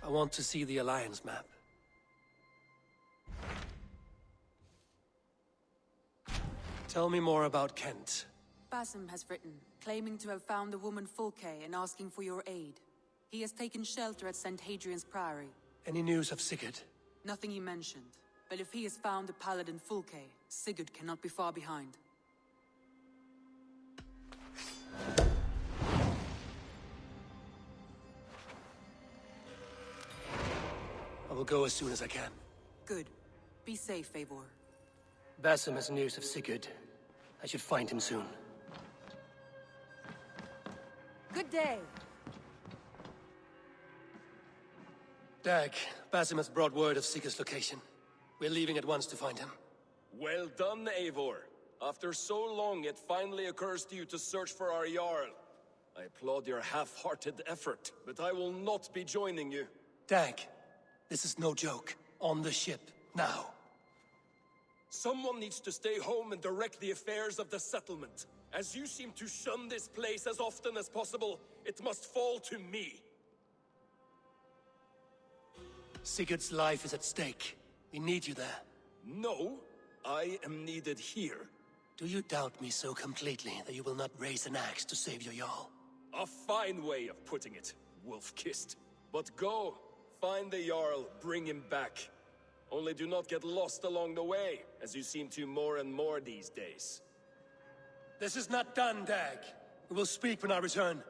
I want to see the Alliance map. Tell me more about Kent. Basim has written, claiming to have found the woman Fulke and asking for your aid. He has taken shelter at St. Hadrian's Priory. Any news of Sigurd? Nothing he mentioned. But if he has found the paladin Fulke, Sigurd cannot be far behind. I will go as soon as I can. Good. Be safe, Eivor. Basim has news of Sigurd. I should find him soon. Good day. Dag, Basim has brought word of Sigurd's location. We're leaving at once to find him. Well done, Eivor. After so long, it finally occurs to you to search for our Jarl. I applaud your half-hearted effort, but I will not be joining you. Dag, this is no joke. On the ship, now. Someone needs to stay home and direct the affairs of the settlement. As you seem to shun this place as often as possible, it must fall to me. Sigurd's life is at stake. We need you there. No, I am needed here. Do you doubt me so completely that you will not raise an axe to save your Jarl? A fine way of putting it, wolf-kissed. But go, find the Jarl, bring him back. Only do not get lost along the way, as you seem to more and more these days. This is not done, Dag. We will speak when I return.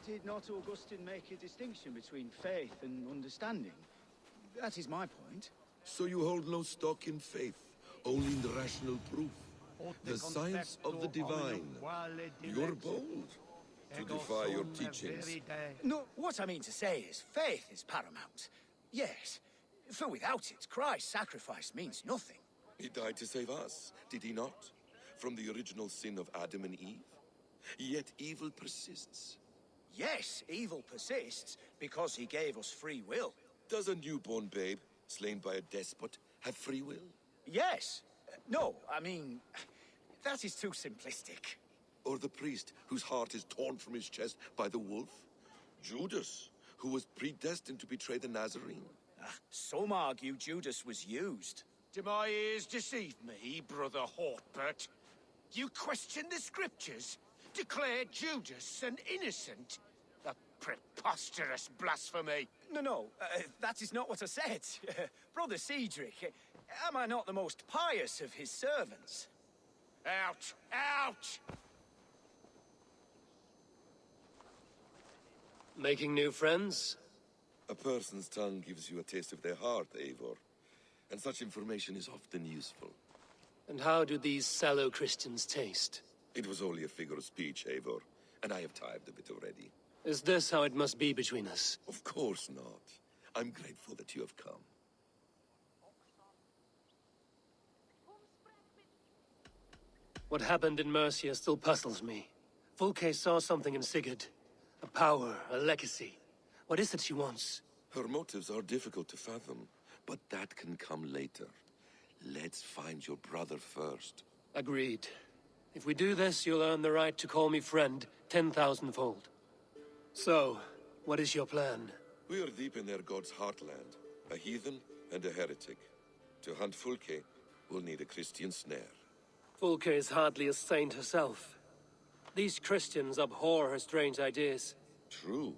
Did not Augustine make a distinction between faith and understanding? That is my point. So you hold no stock in faith, only in the rational proof. The science of the divine. You're bold to defy your teachings. No, what I mean to say is faith is paramount. Yes, for without it, Christ's sacrifice means nothing. He died to save us, did he not? From the original sin of Adam and Eve? Yet evil persists. Yes, evil persists because he gave us free will. Does a newborn babe, slain by a despot, have free will? Yes. No, I mean, that is too simplistic. Or the priest whose heart is torn from his chest by the wolf? Judas, who was predestined to betray the Nazarene? Some argue Judas was used. Do my ears deceive me, Brother Hortbert? You question the scriptures? Declare Judas an innocent? A preposterous blasphemy! No, that is not what I said. Brother Cedric, am I not the most pious of his servants? Out! Out! Making new friends? A person's tongue gives you a taste of their heart, Eivor. And such information is often useful. And how do these sallow Christians taste? It was only a figure of speech, Eivor, and I have tithed a bit already. Is this how it must be between us? Of course not. I'm grateful that you have come. What happened in Mercia still puzzles me. Fulke saw something in Sigurd. A power, a legacy. What is it she wants? Her motives are difficult to fathom, but that can come later. Let's find your brother first. Agreed. If we do this, you'll earn the right to call me friend 10,000-fold. So, what is your plan? We are deep in their god's heartland. A heathen and a heretic. To hunt Fulke, we'll need a Christian snare. Fulke is hardly a saint herself. These Christians abhor her strange ideas. True.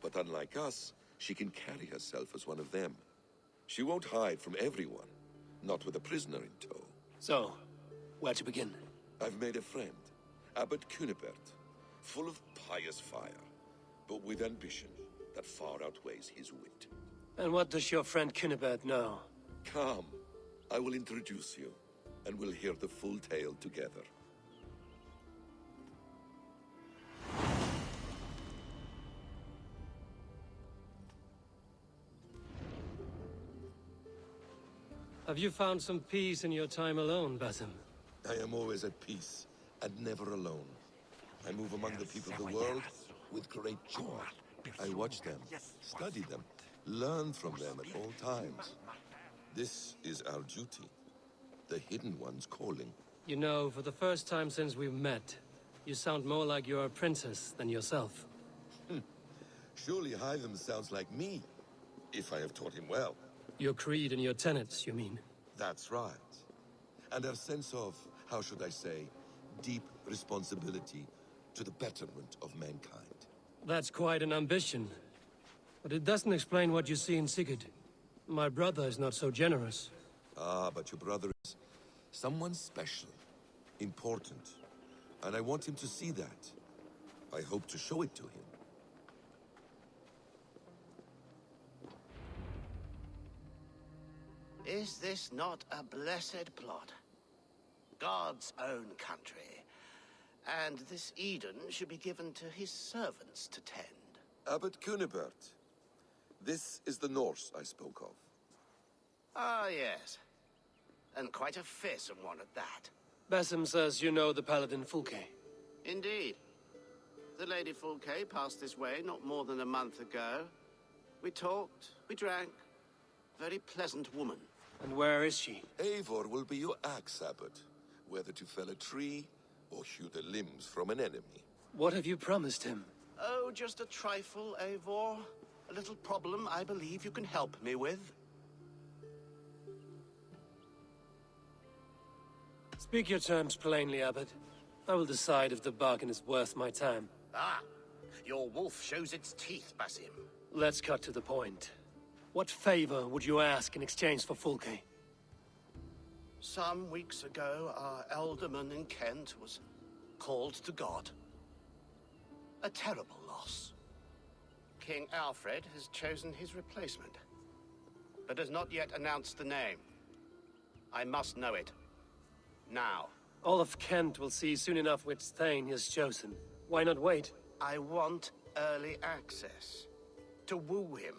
But unlike us, she can carry herself as one of them. She won't hide from everyone. Not with a prisoner in tow. So, where to begin? I've made a friend, Abbot Cunibert, full of pious fire, but with ambition that far outweighs his wit. And what does your friend Cunibert know? Come, I will introduce you, and we'll hear the full tale together. Have you found some peace in your time alone, Basim? I am always at peace, and never alone. I move among the people of the world with great joy. I watch them, study them, learn from them at all times. This is our duty. The Hidden One's calling. You know, for the first time since we've met, you sound more like you're a princess than yourself. Surely Hytham sounds like me, if I have taught him well. Your creed and your tenets, you mean? That's right. And our sense of, how should I say, deep responsibility to the betterment of mankind. That's quite an ambition. But it doesn't explain what you see in Sigurd. My brother is not so generous. Ah, but your brother is someone special, important. And I want him to see that. I hope to show it to him. Is this not a blessed plot? God's own country. And this Eden should be given to his servants to tend. Abbot Cunibert. This is the Norse I spoke of. Ah, yes. And quite a fearsome one at that. Basim says you know the paladin Fulke. Indeed. The Lady Fulke passed this way not more than a month ago. We talked, we drank. Very pleasant woman. And where is she? Eivor will be your axe, Abbot. Whether to fell a tree or hew the limbs from an enemy. What have you promised him? Oh, just a trifle, Eivor. A little problem I believe you can help me with. Speak your terms plainly, Abbot. I will decide if the bargain is worth my time. Ah, your wolf shows its teeth, Basim. Let's cut to the point. What favor would you ask in exchange for Fulke? Some weeks ago, our alderman in Kent was called to God. A terrible loss. King Alfred has chosen his replacement, but has not yet announced the name. I must know it. Now. All of Kent will see soon enough which Thane he has chosen. Why not wait? I want early access. To woo him,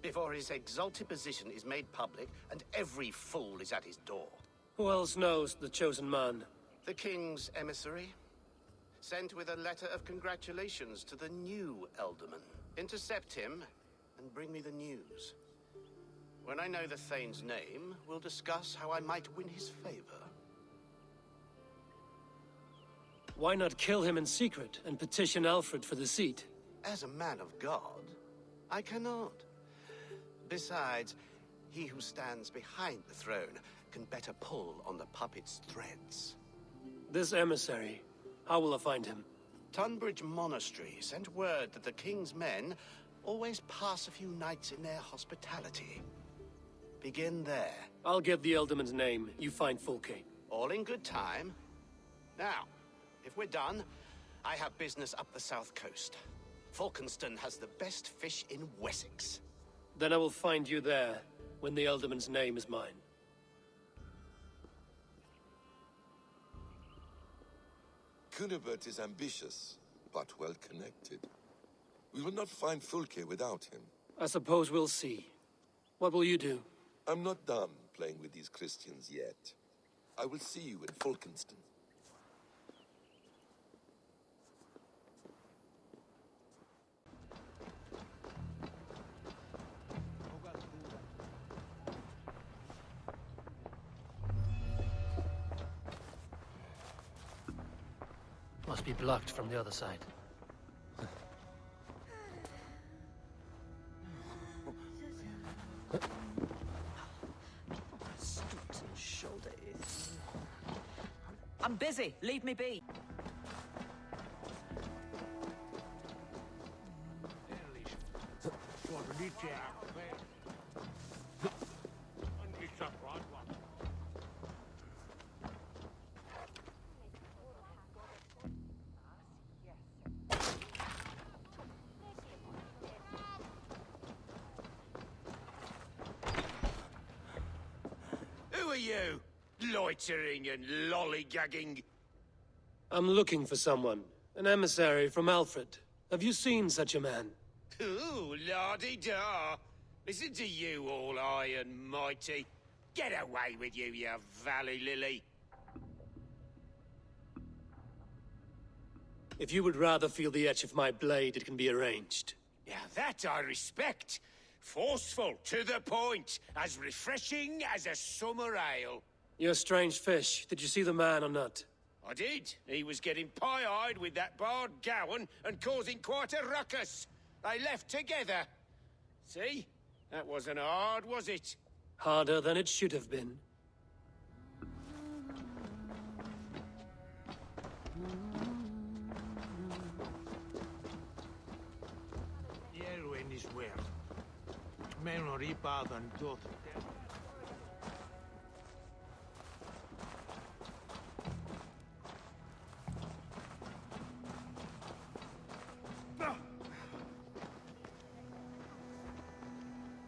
before his exalted position is made public and every fool is at his door. Who else knows the chosen man? The king's emissary, sent with a letter of congratulations to the new alderman. Intercept him and bring me the news. When I know the Thane's name, we'll discuss how I might win his favor. Why not kill him in secret and petition Alfred for the seat? As a man of God, I cannot. Besides, he who stands behind the throne can better pull on the puppet's threads. This emissary, how will I find him? Tunbridge Monastery sent word that the king's men always pass a few nights in their hospitality. Begin there. I'll get the Elderman's name, you find Fulke. All in good time. Now, if we're done, I have business up the south coast. Falkenston has the best fish in Wessex. Then I will find you there, when the Elderman's name is mine. Cunibert is ambitious, but well connected. We will not find Fulke without him. I suppose we'll see. What will you do? I'm not done playing with these Christians yet. I will see you in Falkenston. Must be blocked from the other side. I'm busy. Leave me be. Who are you? Loitering and lollygagging. I'm looking for someone. An emissary from Alfred. Have you seen such a man? Ooh, la-di-da. Listen to you, all high and mighty. Get away with you, you valley lily. If you would rather feel the edge of my blade, it can be arranged. Yeah, that I respect. Forceful, to the point, as refreshing as a summer ale. You're a strange fish. Did you see the man or not? I did. He was getting pie-eyed with that bard Gowan and causing quite a ruckus. They left together. See? That wasn't hard, was it? Harder than it should have been.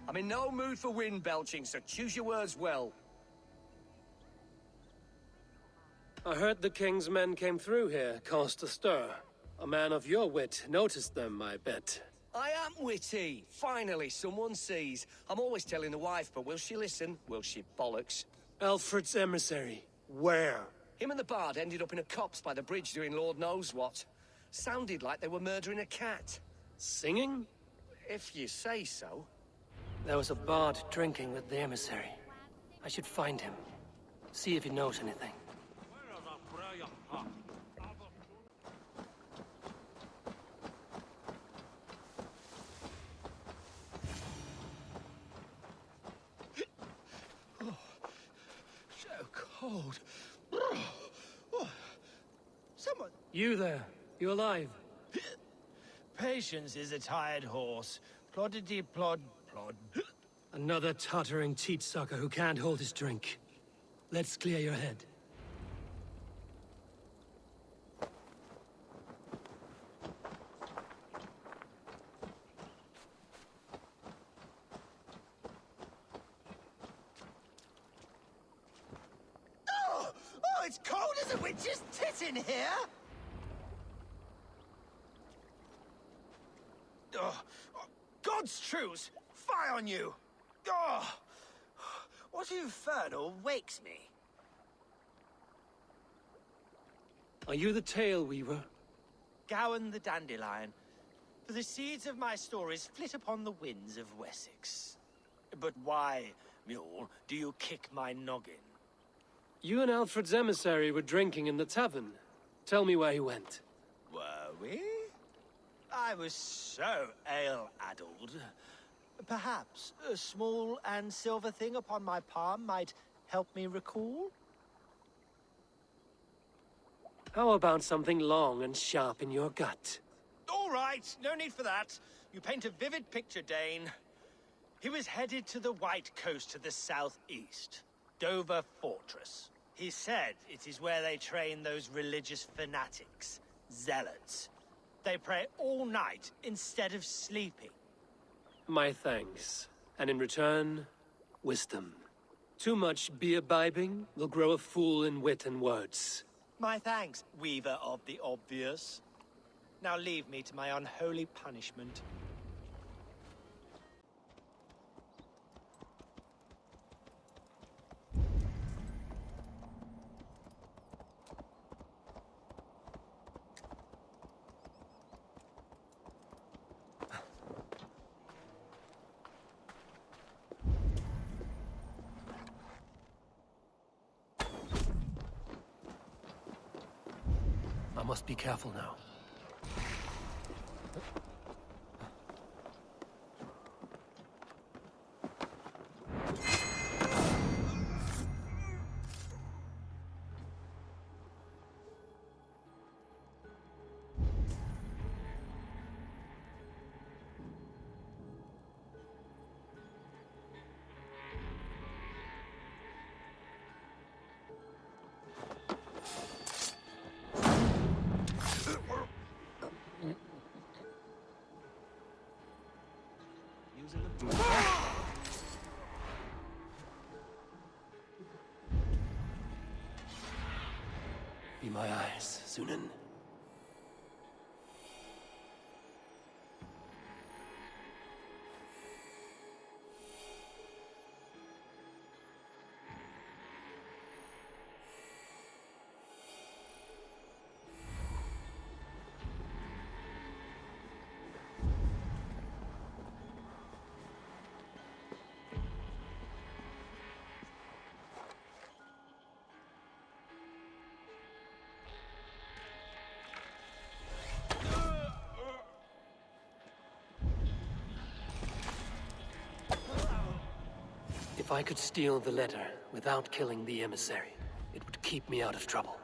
I'm in no mood for wind belching, so choose your words well. I heard the king's men came through here, caused a stir. A man of your wit noticed them, I bet. I am witty. Finally, someone sees. I'm always telling the wife, but will she listen? Will she bollocks? Alfred's emissary. Where? Him and the bard ended up in a copse by the bridge doing Lord knows what. Sounded like they were murdering a cat. Singing? If you say so. There was a bard drinking with the emissary. I should find him. See if he knows anything. So cold. Someone... You there. You alive? Patience is a tired horse. Ploddity plod plod. Another tottering teat sucker who can't hold his drink. Let's clear your head. Oh, it's cold as a witch's tit in here! God's truce! Fie on you! Oh, what infernal wakes me? Are you the tale weaver? Gowan the Dandelion, for the seeds of my stories flit upon the winds of Wessex. But why, mule, do you kick my noggin? You and Alfred's emissary were drinking in the tavern. Tell me where he went. Were we? I was so ale-addled. Perhaps a small and silver thing upon my palm might help me recall? How about something long and sharp in your gut? All right, no need for that. You paint a vivid picture, Dane. He was headed to the White Coast to the southeast, Dover Fortress. He said it is where they train those religious fanatics, zealots. They pray all night instead of sleeping. My thanks. And in return, wisdom. Too much beer-bibbing will grow a fool in wit and words. My thanks, weaver of the obvious. Now leave me to my unholy punishment. I must be careful now. Be my eyes, Sunan. If I could steal the letter without killing the emissary, it would keep me out of trouble.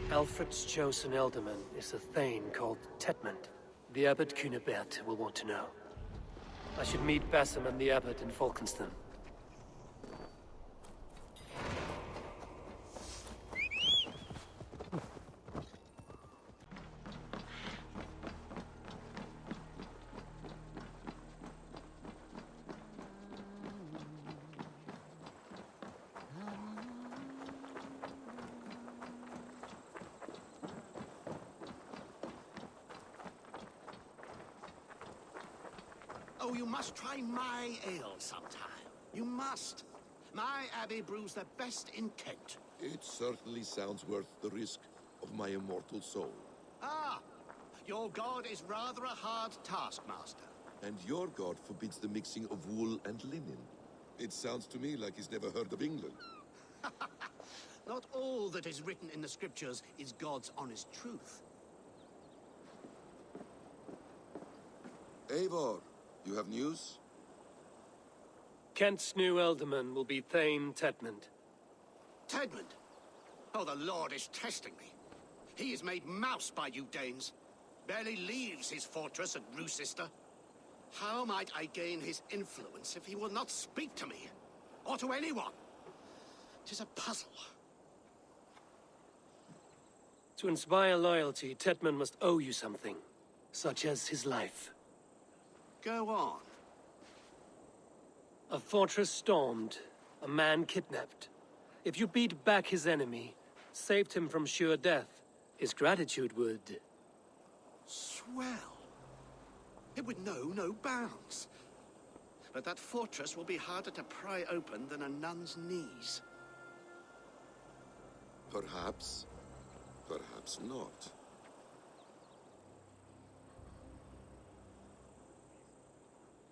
Alfred's chosen ealdorman is a thane called Tedmund. The Abbot Cunibert will want to know. I should meet Basim and the Abbot in Falkenston. Oh, you must try my ale sometime. You must. My abbey brews the best in Kent. It certainly sounds worth the risk of my immortal soul. Ah, your god is rather a hard taskmaster. And your god forbids the mixing of wool and linen. It sounds to me like he's never heard of England. Not all that is written in the scriptures is God's honest truth. Eivor, you have news? Kent's new ealdorman will be Thane Tedmund. Tedmund? Oh, the Lord is testing me. He is made mouse by you Danes. Barely leaves his fortress at Roosister. How might I gain his influence if he will not speak to me? Or to anyone? 'Tis a puzzle. To inspire loyalty, Tedmund must owe you something, such as his life. Go on. A fortress stormed, a man kidnapped. If you beat back his enemy, saved him from sure death, his gratitude would... Swell. It would know no bounds. But that fortress will be harder to pry open than a nun's knees. Perhaps. Perhaps not.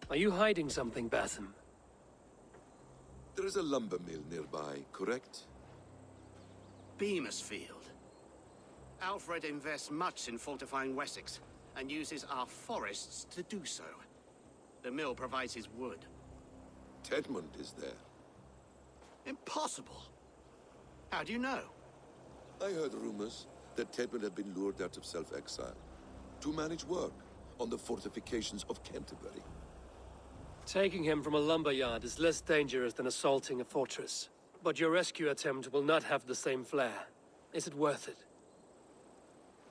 Are you hiding something, Basim? There is a lumber mill nearby, correct? Beamisfield. Alfred invests much in fortifying Wessex, and uses our forests to do so. The mill provides his wood. Tedmund is there. Impossible! How do you know? I heard rumors that Tedmund had been lured out of self-exile to manage work on the fortifications of Canterbury. Taking him from a lumberyard is less dangerous than assaulting a fortress. But your rescue attempt will not have the same flair. Is it worth it?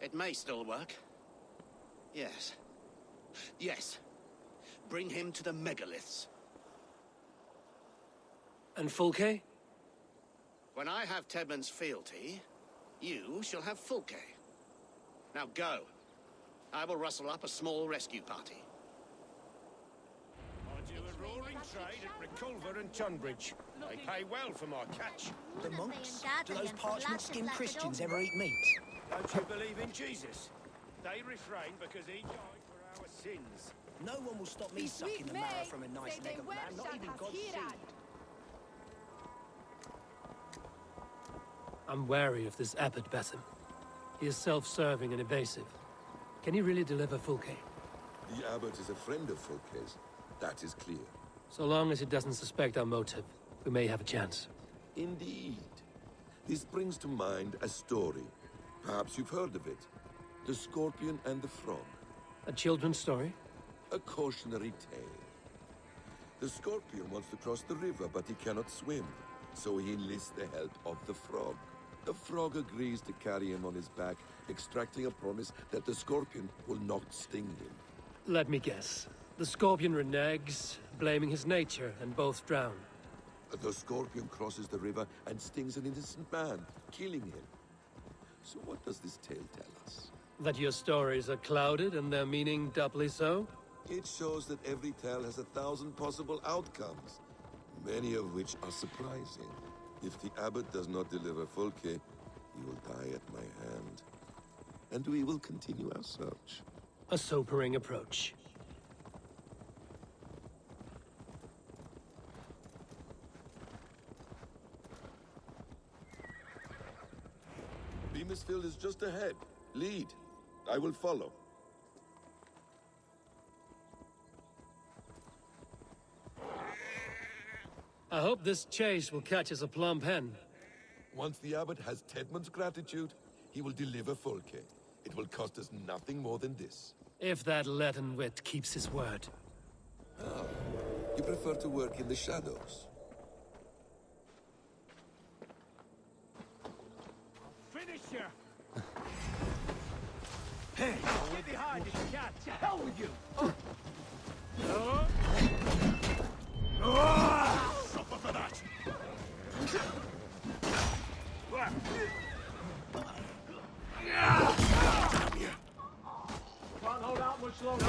It may still work. Yes. Yes. Bring him to the megaliths. And Fulke? When I have Tedmund's fealty, you shall have Fulke. Now go. I will rustle up a small rescue party. I do a roaring trade at Reculver and Tunbridge. They pay well for my catch. The monks? Do those parchment-skinned Christians ever eat meat? Don't you believe in Jesus? They refrain because he died for our sins. No one will stop me sucking the marrow from a nice leg of lamb, not even God's seed. I'm wary of this abbot, Basim. He is self-serving and evasive. Can he really deliver Fulke? The abbot is a friend of Fulke's. That is clear. So long as he doesn't suspect our motive, we may have a chance. Indeed. This brings to mind a story. Perhaps you've heard of it. The Scorpion and the Frog. A children's story? A cautionary tale. The Scorpion wants to cross the river, but he cannot swim. So he enlists the help of the Frog. The Frog agrees to carry him on his back, extracting a promise that the Scorpion will not sting him. Let me guess. The Scorpion reneges, blaming his nature, and both drown. The Scorpion crosses the river and stings an innocent man, killing him. So what does this tale tell us? That your stories are clouded and their meaning doubly so? It shows that every tale has 1,000 possible outcomes, many of which are surprising. If the abbot does not deliver Fulke, he will die at my hand. And we will continue our search. A sobering approach. Beamisfield is just ahead. Lead. I will follow. I hope this chase will catch us a plump hen. Once the abbot has Tedmund's gratitude, he will deliver Fulke. It will cost us nothing more than this. If that leaden wit keeps his word. Ah, you prefer to work in the shadows. Finish you! Hey, get behind if you can. To hell with you! Suffer for that! Can't hold out much longer.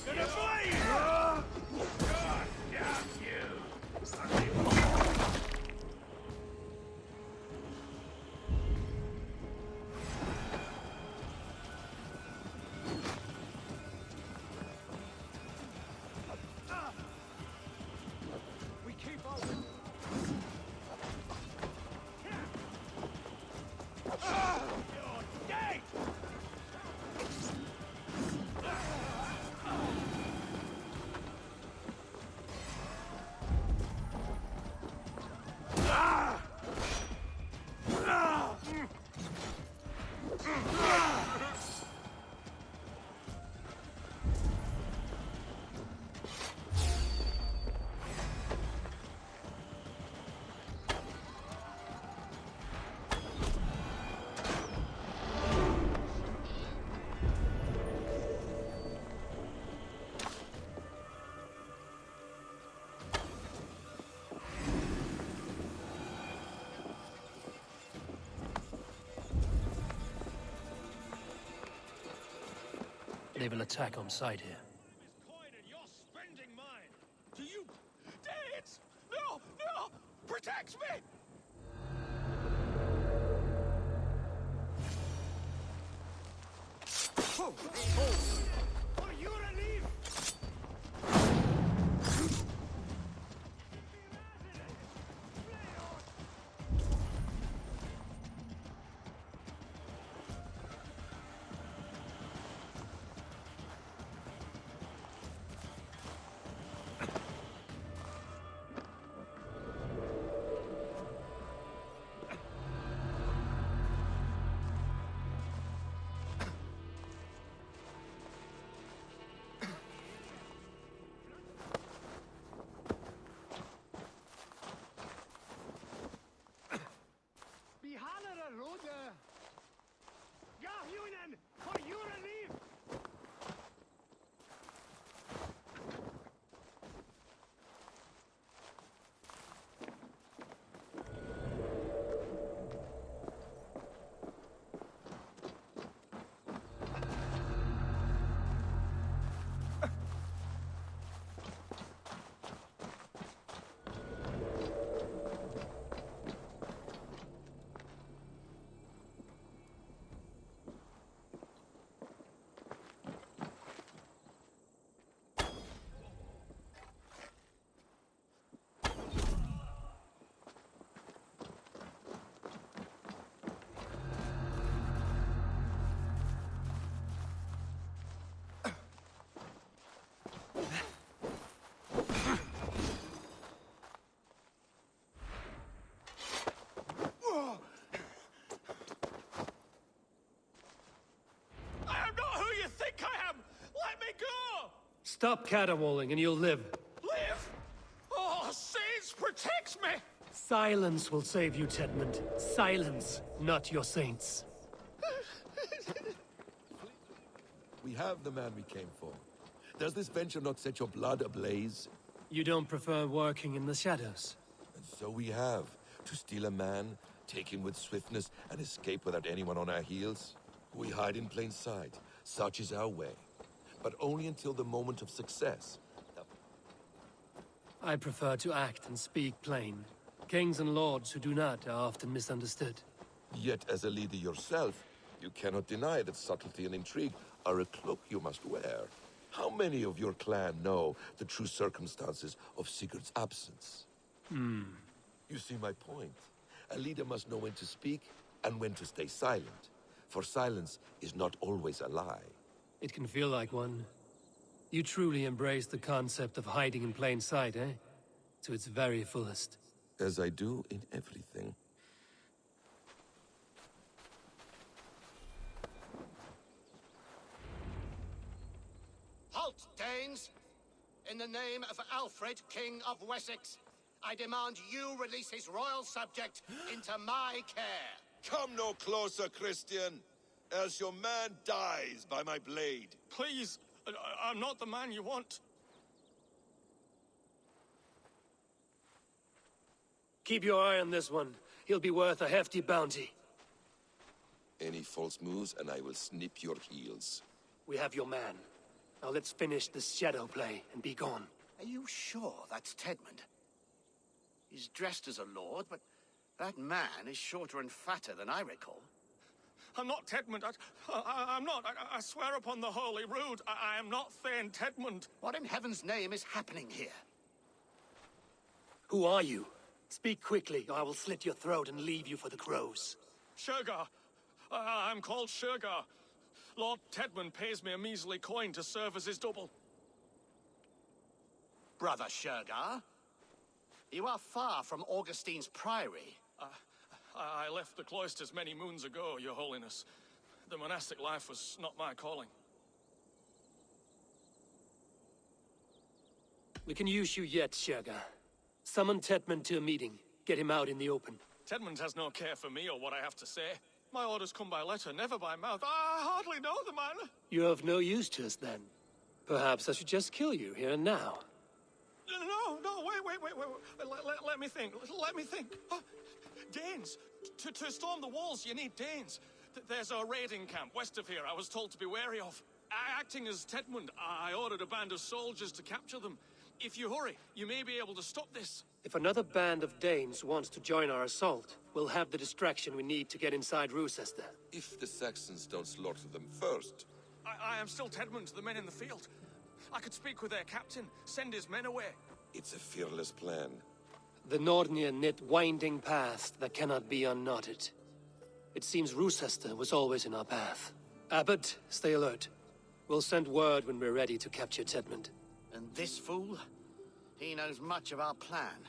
Gonna blade! God damn you! We keep on. You're dead! They will attack on sight here. Coin and you're spending mine. Do you... Dad! No! No! Protect me! For your relief! For your relief! Stop caterwauling and you'll live. Live? Oh, Saints protects me! Silence will save you, Tedmund. Silence, not your saints. We have the man we came for. Does this venture not set your blood ablaze? You don't prefer working in the shadows? And so we have. To steal a man, take him with swiftness, and escape without anyone on our heels? We hide in plain sight. Such is our way. But only until the moment of success. I prefer to act and speak plain. Kings and lords who do not are often misunderstood. Yet as a leader yourself, you cannot deny that subtlety and intrigue are a cloak you must wear. How many of your clan know the true circumstances of Sigurd's absence? You see my point. A leader must know when to speak and when to stay silent. For silence is not always a lie. It can feel like one. You truly embrace the concept of hiding in plain sight, eh? To its very fullest. As I do in everything. Halt, Danes! In the name of Alfred, King of Wessex, I demand you release his royal subject into my care. Come no closer, Christian, else your man dies by my blade. Please, I'm not the man you want. Keep your eye on this one. He'll be worth a hefty bounty. Any false moves and I will snip your heels. We have your man. Now let's finish this shadow play and be gone. Are you sure that's Tedmund? He's dressed as a lord, but that man is shorter and fatter than I recall. I'm not Tedmund. I'm not. I swear upon the Holy Rood, I am not Thane Tedmund. What in heaven's name is happening here? Who are you? Speak quickly, or I will slit your throat and leave you for the crows. Shergar. I'm called Shergar. Lord Tedmund pays me a measly coin to serve as his double. Brother Shergar? You are far from Augustine's priory. I left the cloisters many moons ago, Your Holiness. The monastic life was not my calling. We can use you yet, Shergar. Summon Tedmund to a meeting. Get him out in the open. Tedmund has no care for me or what I have to say. My orders come by letter, never by mouth. I hardly know the man. You're of no use to us, then. Perhaps I should just kill you here and now. No, wait. Let me think. Let me think. Danes. To storm the walls, you need Danes. There's a raiding camp west of here I was told to be wary of. Acting as Tedmund, I ordered a band of soldiers to capture them. If you hurry, you may be able to stop this. If another band of Danes wants to join our assault, we'll have the distraction we need to get inside Rochester. If the Saxons don't slaughter them first. I am still Tedmund to the men in the field. I could speak with their captain, send his men away. It's a fearless plan. The Nordnir knit winding paths that cannot be unknotted. It seems Rochester was always in our path. Abbot, stay alert. We'll send word when we're ready to capture Tedmund. And this fool? He knows much of our plan.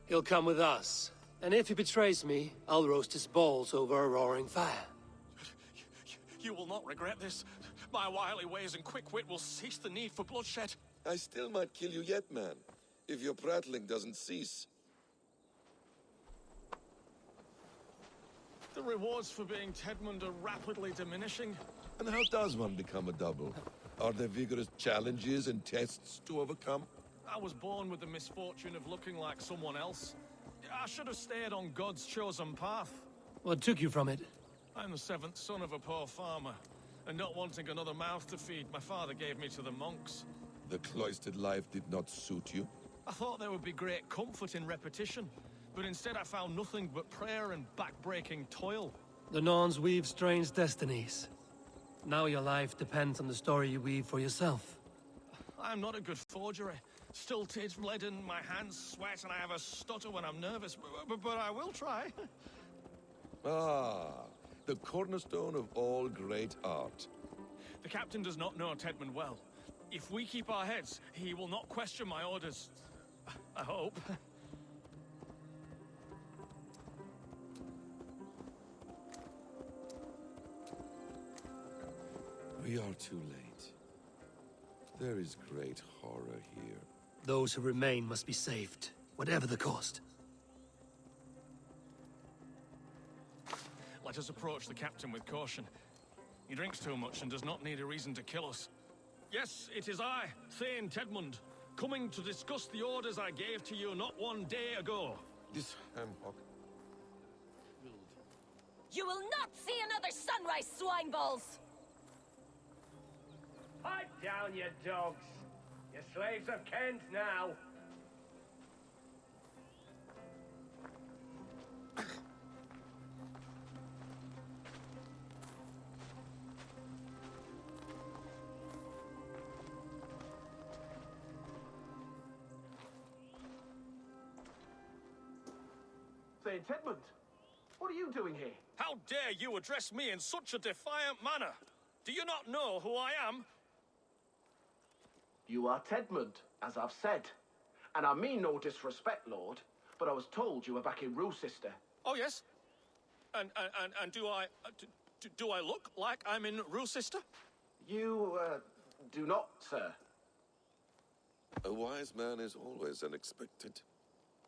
He'll come with us. And if he betrays me, I'll roast his balls over a roaring fire. You will not regret this. My wily ways and quick wit will cease the need for bloodshed. I still might kill you yet, man. If your prattling doesn't cease. The rewards for being Tedmund are rapidly diminishing. And how does one become a double? Are there vigorous challenges and tests to overcome? I was born with the misfortune of looking like someone else. I should have stayed on God's chosen path. What took you from it? I'm the seventh son of a poor farmer, and not wanting another mouth to feed, my father gave me to the monks. The cloistered life did not suit you? I thought there would be great comfort in repetition, but instead I found nothing but prayer and back-breaking toil. The Norns weave strange destinies. Now your life depends on the story you weave for yourself. I'm not a good forger. Stilted, leaden, my hands sweat, and I have a stutter when I'm nervous, but I will try. Ah, the cornerstone of all great art. The captain does not know Tedmund well. If we keep our heads, he will not question my orders. I hope. We are too late. There is great horror here. Those who remain must be saved, whatever the cost. Let us approach the captain with caution. He drinks too much and does not need a reason to kill us. Yes, it is I, Thane Tedmund, coming to discuss the orders I gave to you not one day ago. This hamhock. You will not see another sunrise, swine balls! Pipe down, you dogs. You're slaves of Kent now. Saint Edmund, what are you doing here? How dare you address me in such a defiant manner? Do you not know who I am? You are Tedmund, as I've said. And I mean no disrespect, Lord, but I was told you were back in Roosister. Oh, yes? And do I look like I'm in Roosister? You, do not, sir. A wise man is always unexpected.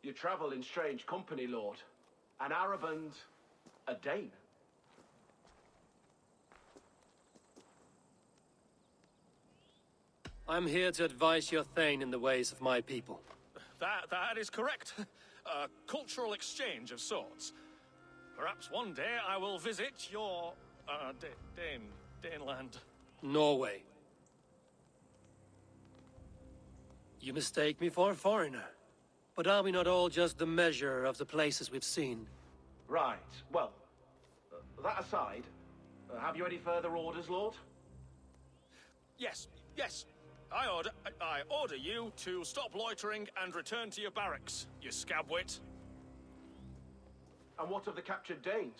You travel in strange company, Lord. An Arab and a Dane. I'm here to advise your Thane in the ways of my people. That is correct. A cultural exchange of sorts. Perhaps one day I will visit your, Daneland. Norway. You mistake me for a foreigner. But are we not all just the measure of the places we've seen? Right, well, that aside, have you any further orders, Lord? Yes. I order you to stop loitering and return to your barracks, you scabwit. And what of the captured Danes?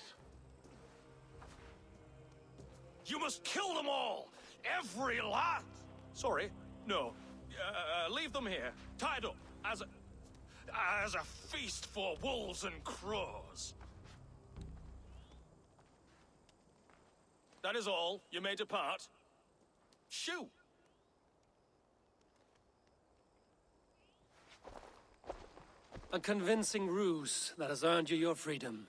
You must kill them all! Every last... Sorry, no. Leave them here, tied up, as a feast for wolves and crows. That is all. You may depart. Shoo! A convincing ruse that has earned you your freedom.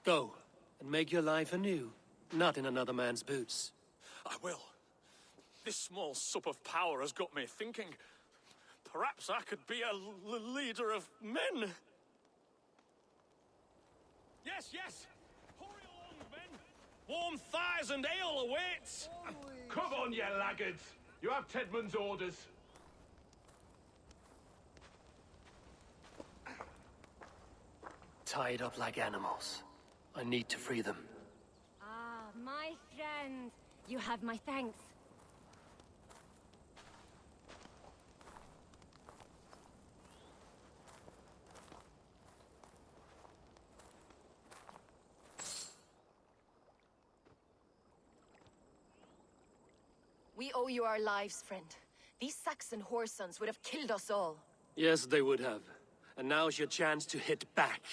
Go, and make your life anew, not in another man's boots. I will. This small sup of power has got me thinking. Perhaps I could be a leader of men. Yes! Hurry along, men! Warm thighs and ale awaits! Come on, you laggards! You have Tedmund's orders. Tied up like animals. I need to free them. Ah, my friend. You have my thanks. We owe you our lives, friend. These Saxon whoresons would have killed us all. Yes, they would have. And now's your chance to hit back.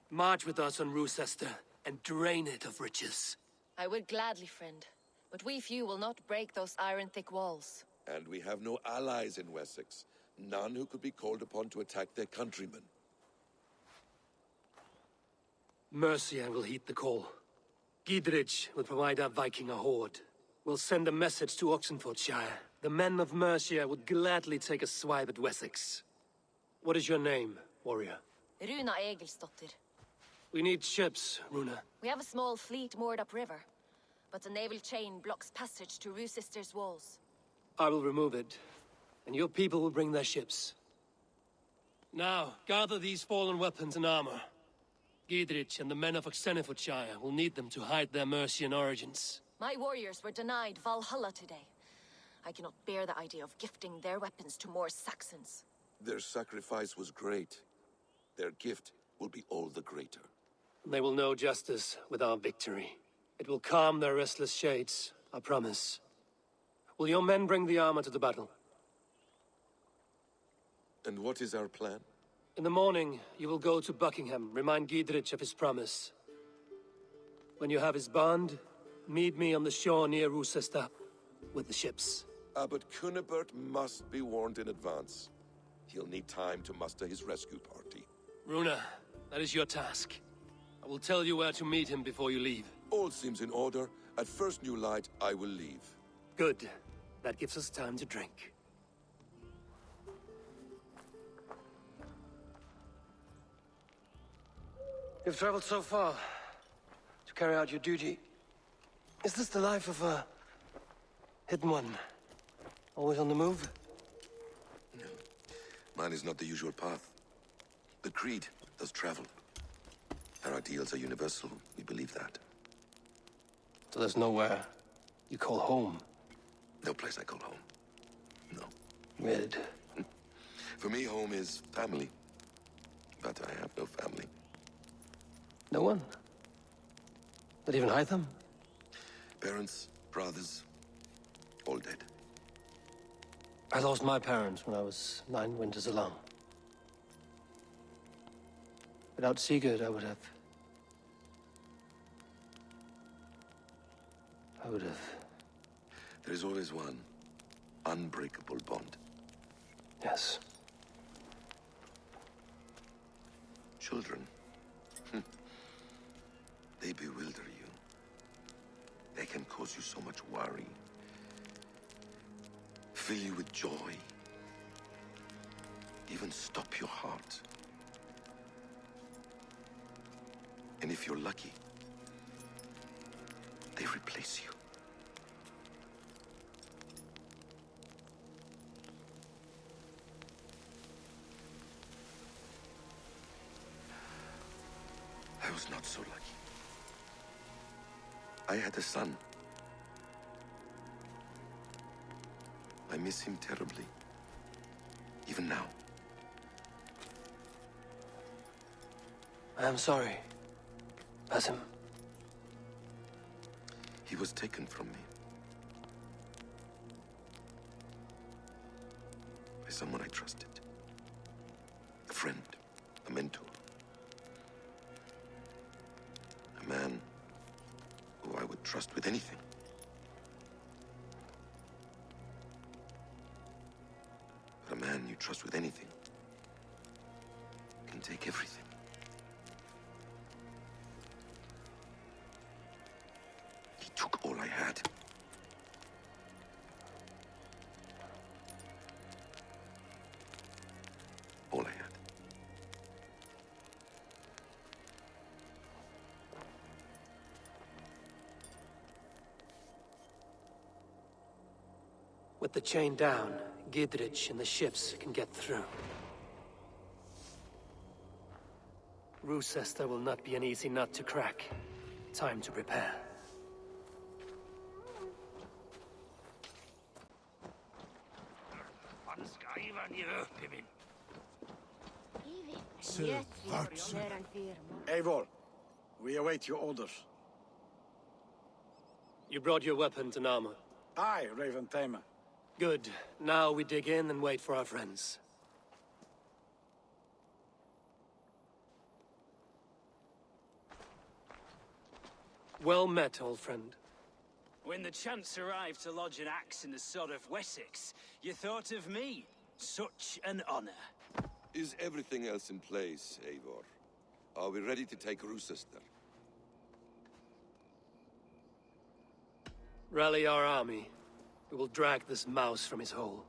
March with us on Roosester, and drain it of riches. I would gladly, friend. But we few will not break those iron-thick walls. And we have no allies in Wessex. None who could be called upon to attack their countrymen. Mercia will heed the call. Gidrich will provide our Viking a horde. We'll send a message to Oxenfordshire. The men of Mercia would gladly take a swipe at Wessex. What is your name, warrior? Runa Egilsdotter. We need ships, Runa. We have a small fleet moored upriver, but the naval chain blocks passage to Roosister's walls. I will remove it, and your people will bring their ships. Now, gather these fallen weapons and armor. Gidrich and the men of Oxenfordshire will need them to hide their Mercian origins. My warriors were denied Valhalla today. I cannot bear the idea of gifting their weapons to more Saxons. Their sacrifice was great. Their gift will be all the greater. They will know justice with our victory. It will calm their restless shades, I promise. Will your men bring the armor to the battle? And what is our plan? In the morning, you will go to Buckingham, remind Gidrich of his promise. When you have his bond, meet me on the shore near Roosester, with the ships. Abbot Cunibert must be warned in advance. He'll need time to muster his rescue party. Runa, that is your task. I will tell you where to meet him before you leave. All seems in order. At first new light, I will leave. Good. That gives us time to drink. You've traveled so far to carry out your duty. Is this the life of a hidden one? Always on the move? No. Mine is not the usual path. The Creed does travel. Our ideals are universal. We believe that. So there's nowhere you call home? No place I call home. No. Weird. For me, home is family. But I have no family. No one? Not even Hytham? Parents, brothers, all dead. I lost my parents when I was 9 winters alone. Without Sigurd, I would have... There is always one unbreakable bond. Yes. Children. They bewilder you. They can cause you so much worry. Fill you with joy. Even stop your heart. And if you're lucky, they replace you. I was not so lucky. I had a son. I miss him terribly. Even now. I am sorry. Basim. He was taken from me. By someone I trusted. A friend. A mentor. A man who I would trust with anything. But a man you trust with anything can take everything. He took all I had. All I had. With the chain down, Gidrich and the ships can get through. Roosester will not be an easy nut to crack. Time to prepare. Sir, Eivor, we await your orders. You brought your weapons and armor. Aye, Raven Tamer. Good. Now we dig in and wait for our friends. Well met, old friend. When the chance arrived to lodge an axe in the sod of Wessex, you thought of me. Such an honor. Is everything else in place, Eivor? Are we ready to take Roosester? Rally our army. We will drag this mouse from his hole.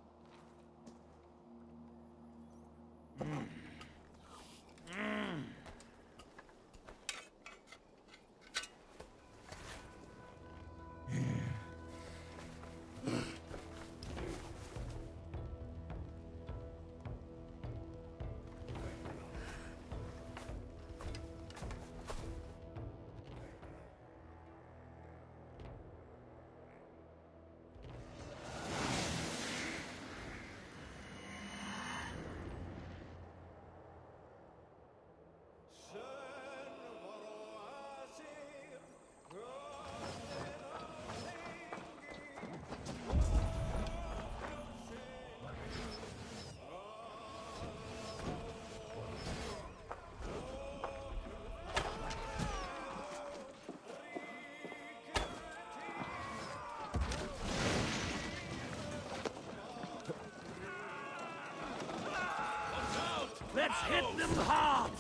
Let's hit them hard!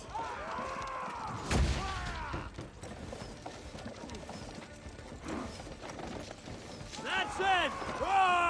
That's it! Roar!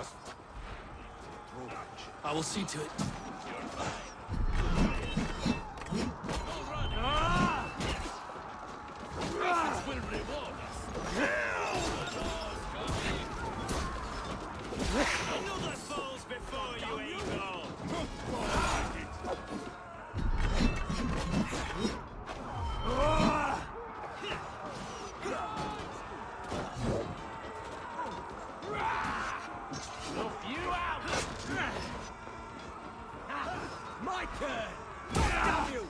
must... I will see to it. You're fine. This will reward us. Another falls before you, Eivor! Snuff you out! My turn! Damn you!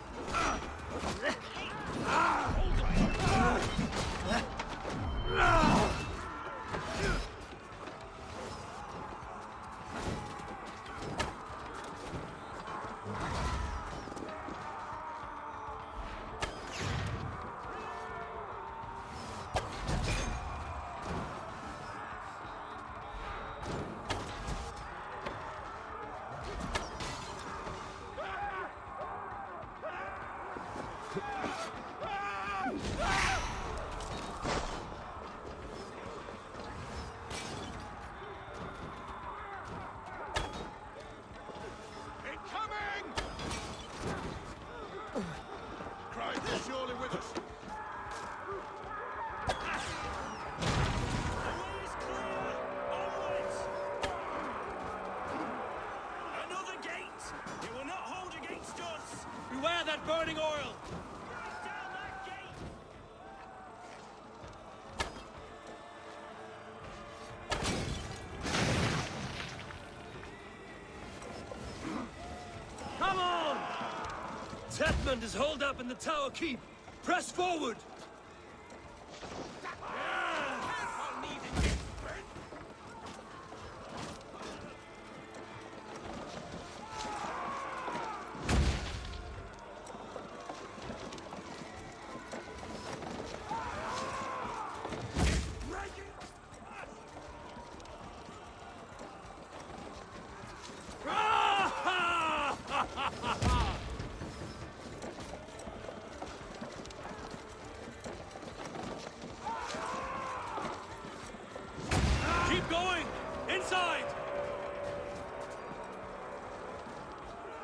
Beware that burning oil! Come on! Tetmund is holed up in the tower keep. Press forward! Keep going! Inside!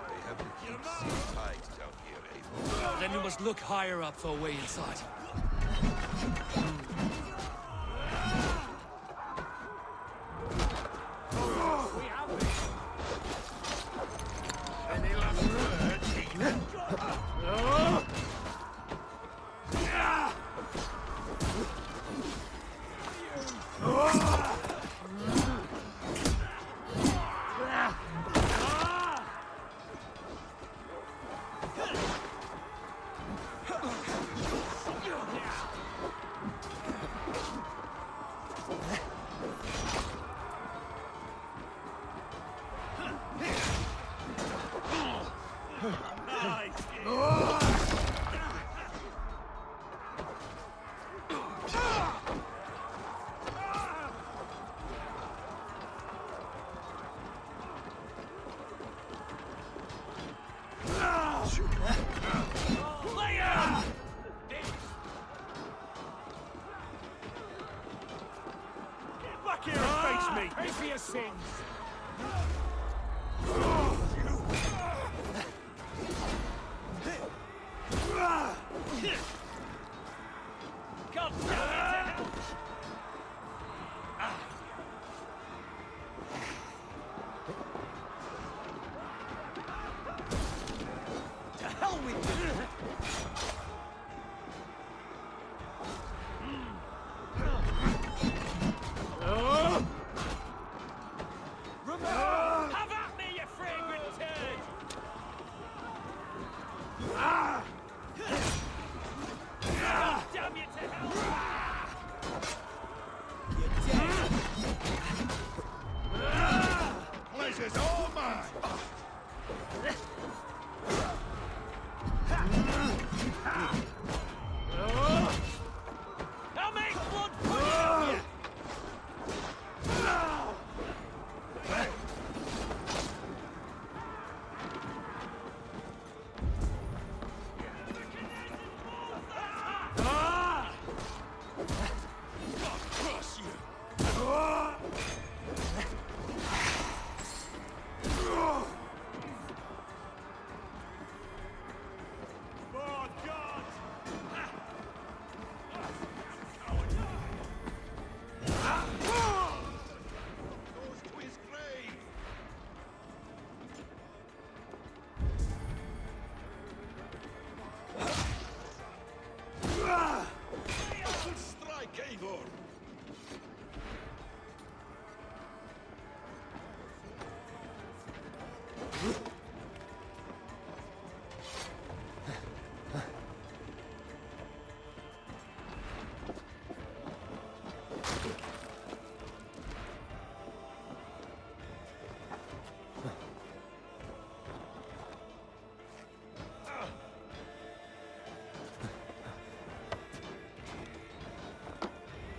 They have to keep seas tight down here, Eivor. Then you must look higher up for a way inside. Any last words, Ethan? Here and face me! Pay for your sins! God damn it! To hell with you! Have at me, you fragrant turd! God damn you to hell! You're dead! Pleasure's all mine! I'll make blood for you!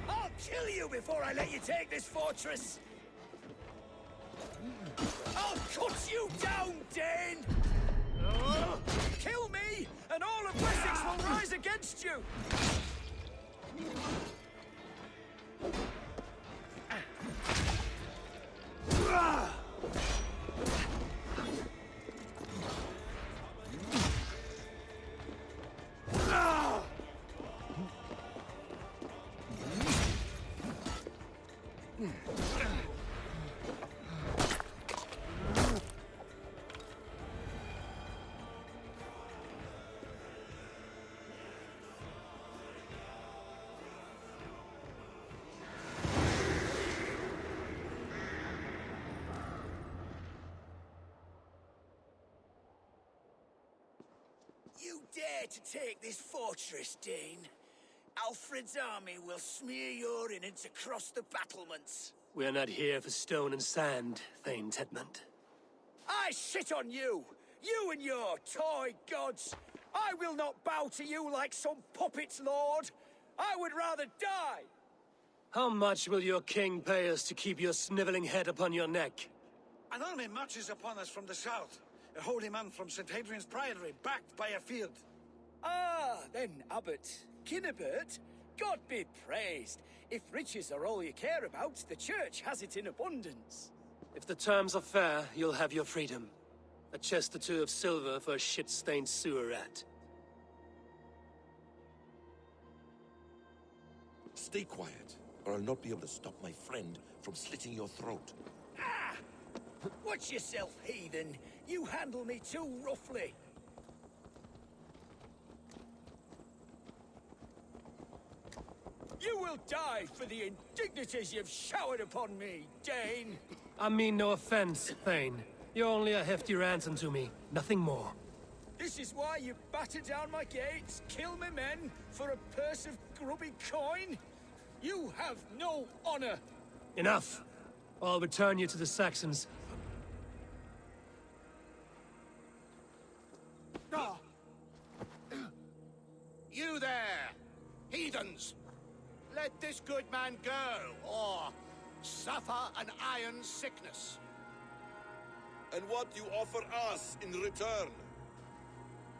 I'll kill you before I let you take this fortress! I'll cut you down, Dane! Kill me, and all of Wessex will rise against you! You dare to take this fortress, Dane? Alfred's army will smear your innards across the battlements. We're not here for stone and sand, Thane Tedmund. I shit on you! You and your toy gods! I will not bow to you like some puppet's lord! I would rather die! How much will your king pay us to keep your sniveling head upon your neck? An army marches upon us from the south. A holy man from St. Hadrian's Priory, backed by a field. Ah, then, Abbot. Kinnebert, God be praised. If riches are all you care about, the church has it in abundance. If the terms are fair, you'll have your freedom. A chest or two of silver for a shit-stained sewer rat. Stay quiet, or I'll not be able to stop my friend from slitting your throat. Ah! Watch yourself, heathen. You handle me too roughly. You will die for the indignities you've showered upon me, Dane. I mean no offense, Thane. You're only a hefty ransom to me, nothing more. This is why you batter down my gates, kill my men, for a purse of grubby coin? You have no honor! Enough! I'll return you to the Saxons. You there, heathens! Let this good man go, or suffer an iron sickness. And what do you offer us in return?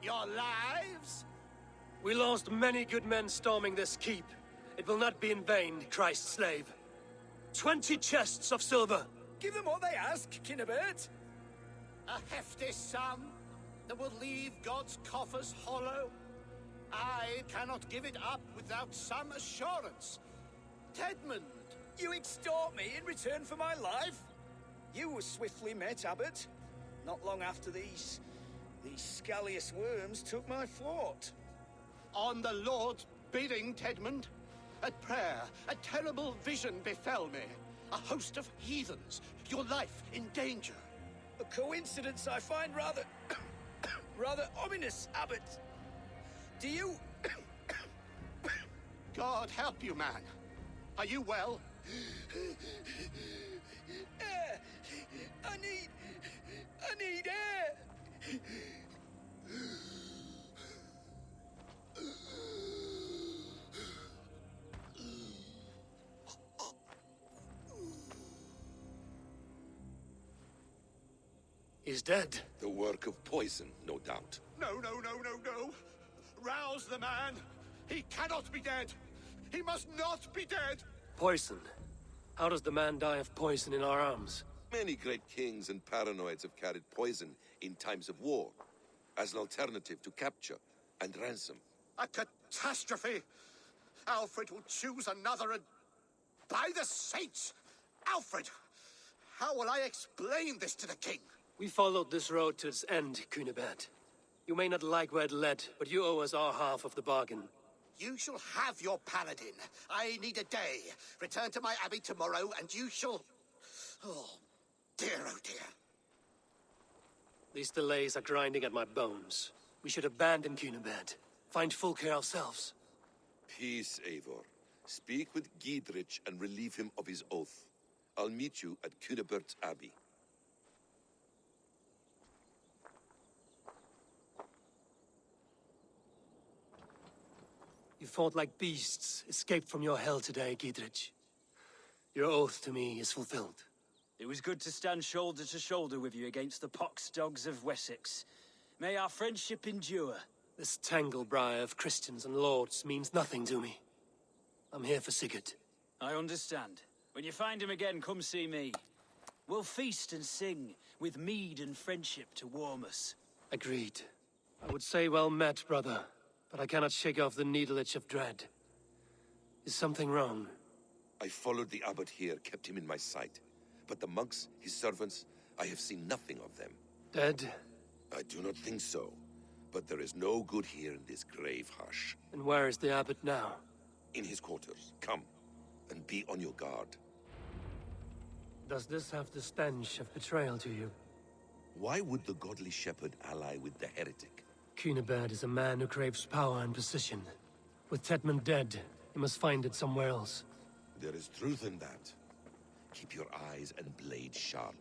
Your lives? We lost many good men storming this keep. It will not be in vain, Christ's slave. 20 chests of silver! Give them what they ask, Kinnebert. A hefty sum that will leave God's coffers hollow? I cannot give it up without some assurance. Tedmund! You extort me in return for my life? You were swiftly met, Abbot. Not long after these scallious worms took my fort. On the Lord's bidding, Tedmund. At prayer, a terrible vision befell me. A host of heathens, your life in danger. A coincidence I find rather... rather ominous, Abbot. Do you... God help you, man. Are you well? Air! I need air! He's dead. The work of poison, no doubt. No. Rouse the man. He cannot be dead. He must not be dead. Poison. How does the man die of poison in our arms? Many great kings and paranoids have carried poison in times of war, as an alternative to capture and ransom. A catastrophe! Alfred will choose another and... By the saints! Alfred! How will I explain this to the king? We followed this road to its end, Cunibert. You may not like where it led, but you owe us our half of the bargain. You shall have your paladin. I need a day. Return to my abbey tomorrow, and you shall... Oh, dear. These delays are grinding at my bones. We should abandon Cunibert. Find Fulke ourselves. Peace, Eivor. Speak with Giedrich and relieve him of his oath. I'll meet you at Cunibert's Abbey. You fought like beasts, escaped from your hell today, Giedrich. Your oath to me is fulfilled. It was good to stand shoulder to shoulder with you against the pox dogs of Wessex. May our friendship endure. This tangle-briar of Christians and lords means nothing to me. I'm here for Sigurd. I understand. When you find him again, come see me. We'll feast and sing, with mead and friendship to warm us. Agreed. I would say well met, brother, but I cannot shake off the needle itch of dread. Is something wrong? I followed the abbot here, kept him in my sight. But the monks, his servants, I have seen nothing of them. Dead? I do not think so. But there is no good here in this grave hush. And where is the abbot now? In his quarters. Come, and be on your guard. Does this have the stench of betrayal to you? Why would the godly shepherd ally with the heretic? Cunibert is a man who craves power and position. With Tetman dead, he must find it somewhere else. There is truth in that. Keep your eyes and blade sharp.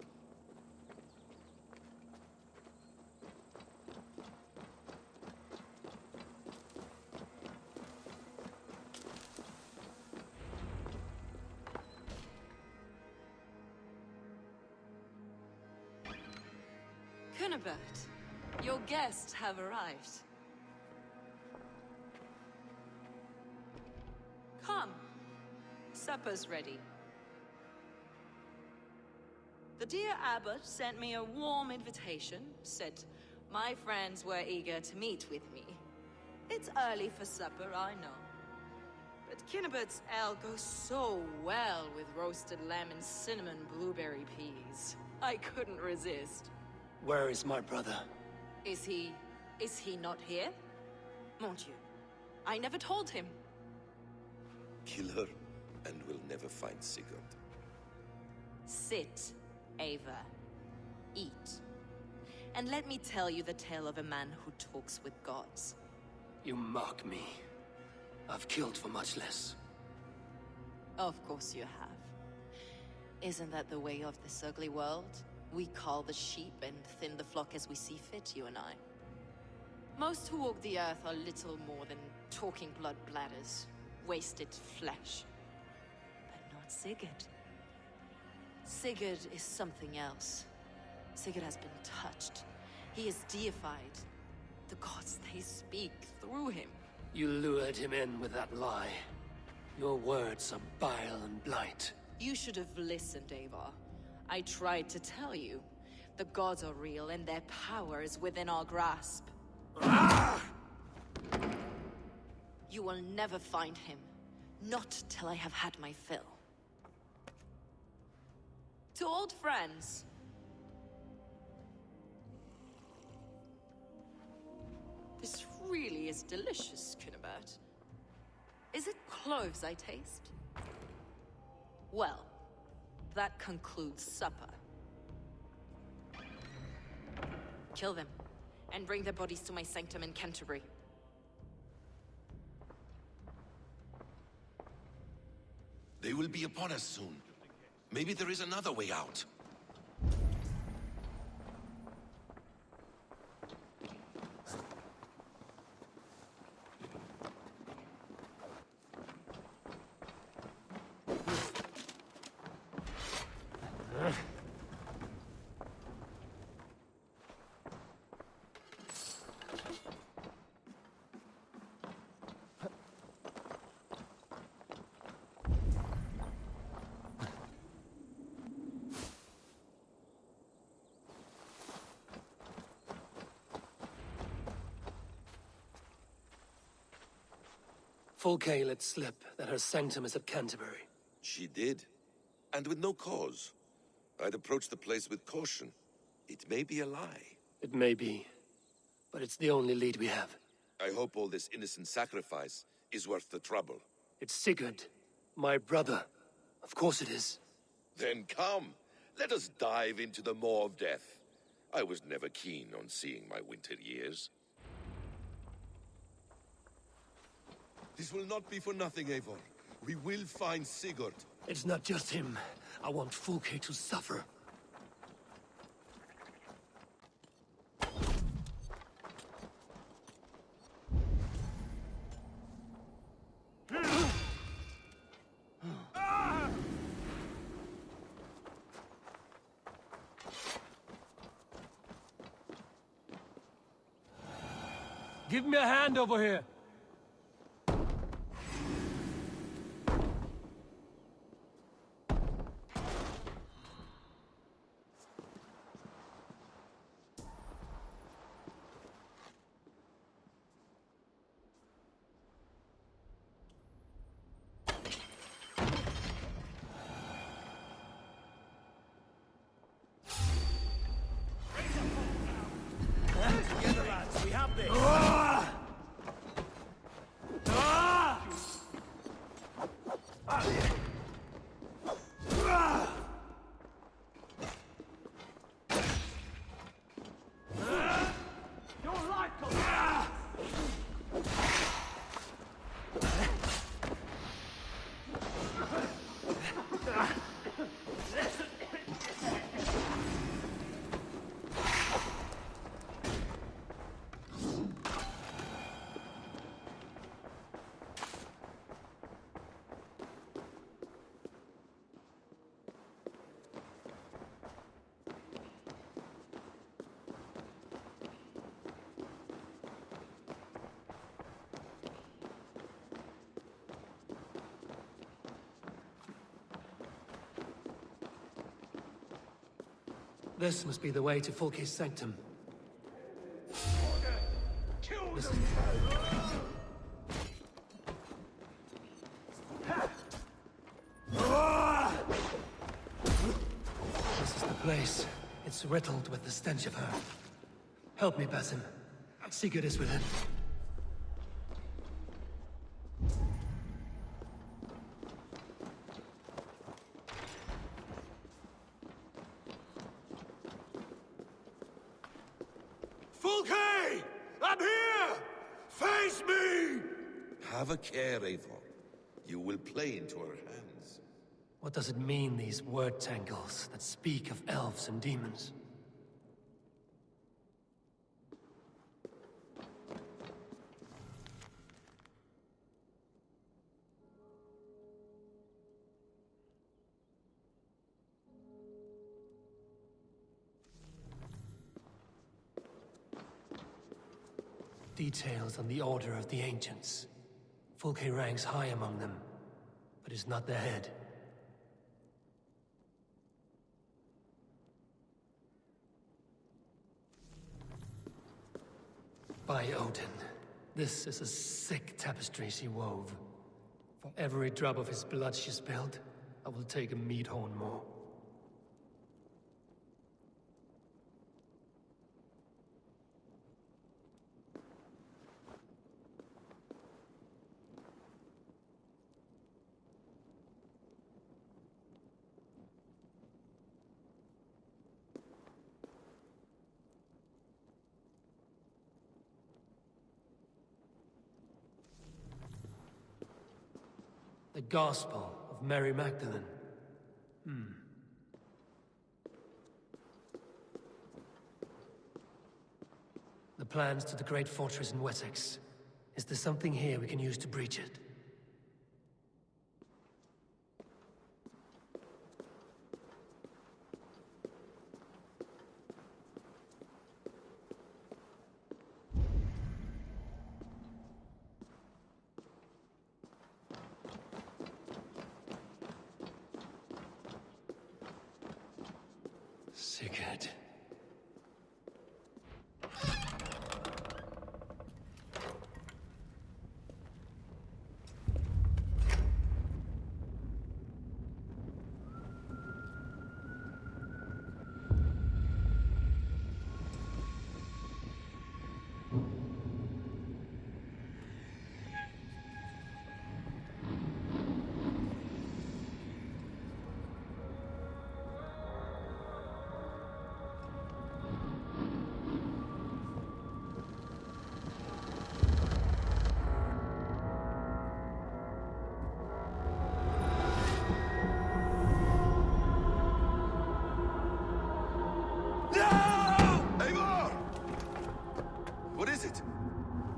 Cunibert, your guests have arrived. Come. Supper's ready. The dear abbot sent me a warm invitation, said my friends were eager to meet with me. It's early for supper, I know. But Cunibert's ale goes so well with roasted lamb and cinnamon blueberry peas. I couldn't resist. Where is my brother? Is he not here? Mon Dieu, I never told him. Kill her, and we'll never find Sigurd. Sit, Eivor. Eat. And let me tell you the tale of a man who talks with gods. You mock me. I've killed for much less. Of course you have. Isn't that the way of this ugly world? We cull the sheep and thin the flock as we see fit, you and I. Most who walk the earth are little more than talking blood bladders, wasted flesh. But not Sigurd. Sigurd is something else. Sigurd has been touched. He is deified. The gods, they speak through him. You lured him in with that lie. Your words are bile and blight. You should have listened, Eivor. I tried to tell you. The gods are real, and their power is within our grasp. You will never find him. Not till I have had my fill. To old friends. This really is delicious, Cunibert. Is it cloves I taste? Well, that concludes supper. Kill them, and bring their bodies to my sanctum in Canterbury. They will be upon us soon. Maybe there is another way out. Fulke let slip that her sanctum is at Canterbury. She did. And with no cause. I'd approach the place with caution. It may be a lie. It may be. But it's the only lead we have. I hope all this innocent sacrifice is worth the trouble. It's Sigurd. My brother. Of course it is. Then come. Let us dive into the maw of death. I was never keen on seeing my winter years. This will not be for nothing, Eivor. We will find Sigurd. It's not just him. I want Fulke to suffer. Give me a hand over here. Together, lads. We have this. This must be the way to Fulke's sanctum. This is... This is the place. It's riddled with the stench of her. Help me, Basim. Sigurd is within. Fulke! I'm here! Face me! Have a care, Eivor. You will play into her hands. What does it mean, these word tangles that speak of elves and demons? Details on the Order of the Ancients. Fulke ranks high among them, but is not their head. By Odin, this is a sick tapestry she wove. For every drop of his blood she spilled, I will take a meat horn more. The Gospel of Mary Magdalene. The plans to the great fortress in Wessex. Is there something here we can use to breach it? Sigurd.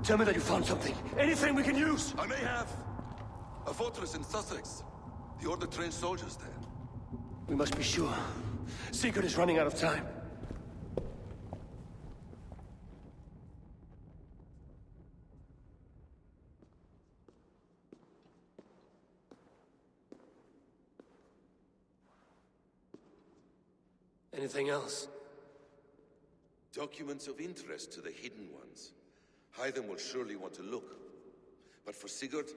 Tell me that you found something. Anything we can use! I may have. A fortress in Sussex. The Order trained soldiers there. We must be sure. Sigurd is running out of time. Anything else? Documents of interest to the Hidden Ones. Hythen will surely want to look. But for Sigurd,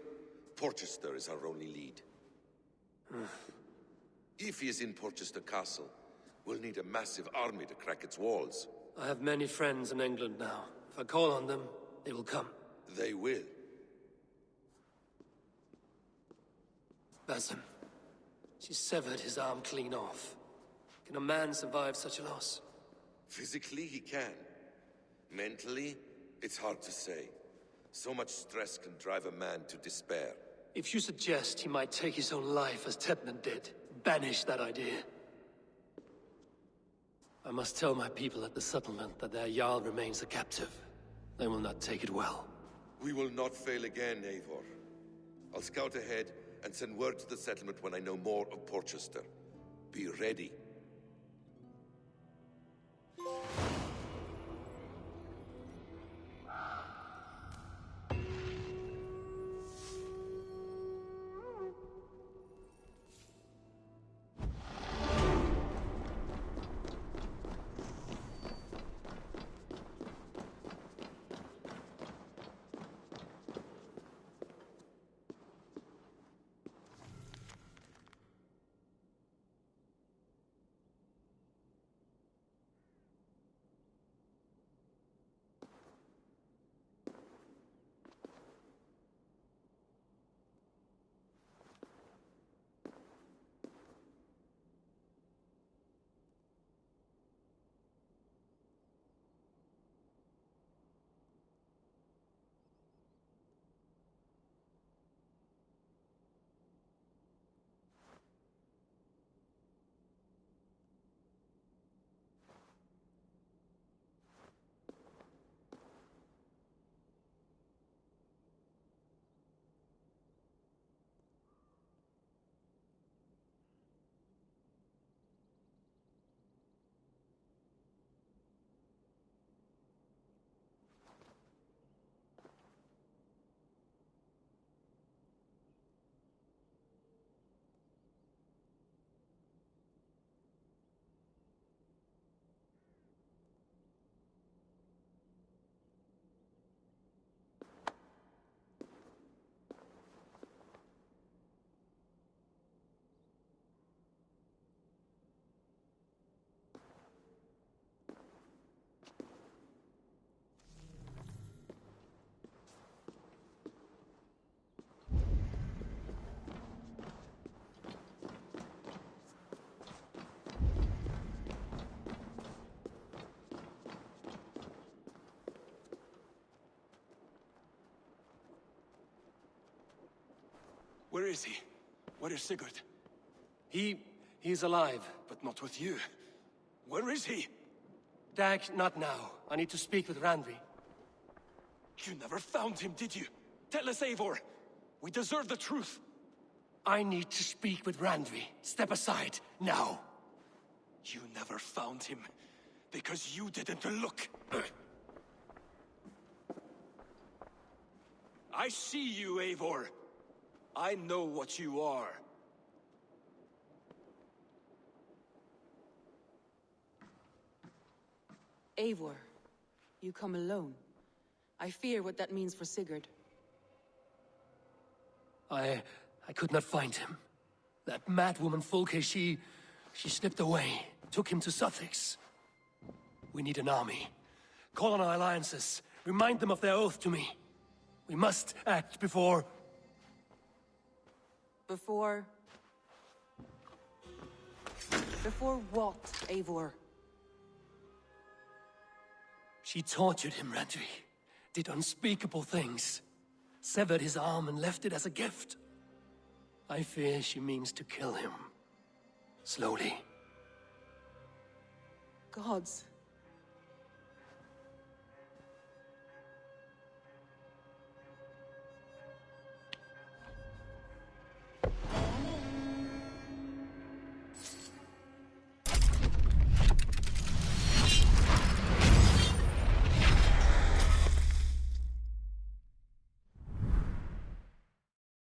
Porchester is our only lead. If he is in Porchester Castle, we'll need a massive army to crack its walls. I have many friends in England now. If I call on them, they will come. They will. Basim. She severed his arm clean off. Can a man survive such a loss? Physically, he can. Mentally, it's hard to say. So much stress can drive a man to despair. If you suggest he might take his own life as Tepman did, banish that idea. I must tell my people at the settlement that their Jarl remains a captive. They will not take it well. We will not fail again, Eivor. I'll scout ahead and send word to the settlement when I know more of Porchester. Be ready. Where is he? Where is Sigurd? He's alive. But not with you. Where is he? Dag, not now. I need to speak with Randvi. You never found him, did you? Tell us, Eivor. We deserve the truth. I need to speak with Randvi. Step aside, now. You never found him, because you didn't look. I see you, Eivor. I know what you are. Eivor, you come alone. I fear what that means for Sigurd. I could not find him. That madwoman Folke, she slipped away, took him to Sussex. We need an army. Call on our alliances. Remind them of their oath to me. We must act before... Before what, Eivor? She tortured him, Randvi. Did unspeakable things. Severed his arm and left it as a gift. I fear she means to kill him. Slowly. Gods,